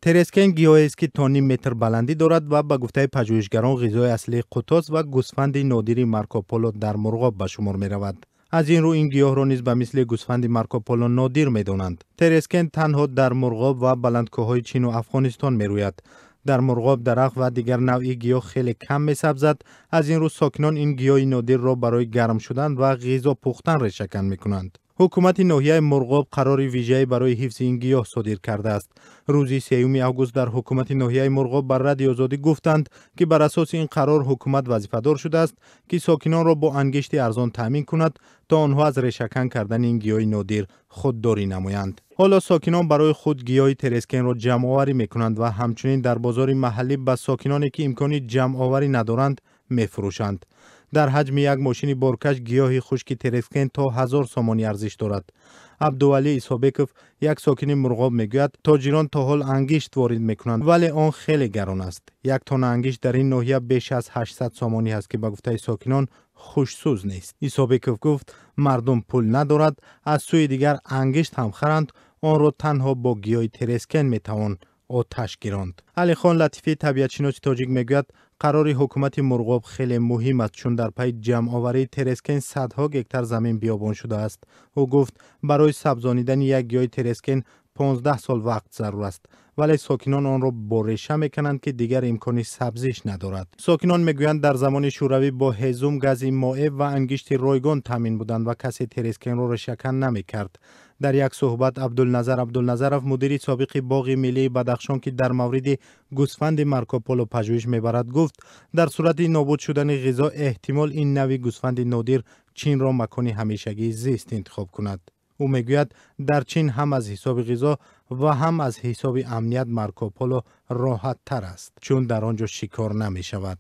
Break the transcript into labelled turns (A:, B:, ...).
A: ترسکن گیاهی است که تا نیم متر بلندی دارد و به گفته پژوهشگران غذای اصلی قطاس و گوسفند نادری مارکوپولو در مرغاب به شمار می رود. از این رو این گیاه را نیز به مثل گوسفند مارکوپولو نادر می دانند. ترسکن تنها در مرغاب و بلندکوههای چین و افغانستان می روید. در مرغاب درخت و دیگر نوع گیاه خیلی کم می سبزد. از این رو ساکنان این گیاه نادر را برای گرم شدن و غذا پختن ریشه‌کن می کنند. حکومت ناحیه مرغاب قرار ویژه‌ای برای حفظ این گیاه صادر کرده است. روز 3 آگوست در حکومت ناحیه مرغاب بر رادیو آزادی گفتند که بر اساس این قرار حکومت وظیفه‌دار شده است که ساکنان را با انگشت ارزان تامین کند تا آنها از ریشه‌کن کردن این گیاه نادر خودداری نمایند. حالا ساکنان برای خود گیاه ترسکن را جمع آوری می‌کنند و همچنین در بازار محلی به ساکنانی که امکان جمع آوری ندارند می‌فروشند. در حجم یک ماشین بارکش گیاه خشک ترسکن تا 1000 سامانی ارزش دارد. عبدوعلی ایسابکوف یک ساکن مرغاب میگوید تاجران تا حال انگشت وارد میکنند ولی آن خیلی گران است. یک تن انگشت در این ناحیه بیش از 800 سامانی است که به گفته ساکنان خوشسوز نیست. ایسابکوف گفت مردم پول ندارد، از سوی دیگر انگشت هم خرند، آن را تنها با گیاه ترسکن میتوان آتش گیراند. علی خان لطیفی طبیعت شناس تاجیک میگوید قرار حکومت مرغاب خیلی مهم است چون در پی جمع آوری ترسکن صدها گکتار زمین بیابان شده است. او گفت برای سبزانیدن یک گیاه ترسکن 15 سال وقت ضرور است ولی ساکنان آن را با ریشه میکنند که دیگر امکانی سبزیش ندارد. ساکنان میگویند در زمان شوروی با هیزم گاز مائع و انگشت رایگان تامین بودند و کسی ترسکن را ریشه‌کن نمیکرد. در یک صحبت عبدالنظرов مدیر سابق باغ ملی بدخشان که در مورد گوسفند مارکوپولو پژوهش میبرد گفت در صورت نابود شدن غذا احتمال این نوع گوسفند نادر چین را مکان همیشگی زیست انتخاب کند. او میگوید در چین هم از حساب غذا و هم از حساب امنیت مارکوپولو راحت تر است چون در آنجا شکار نمی شود.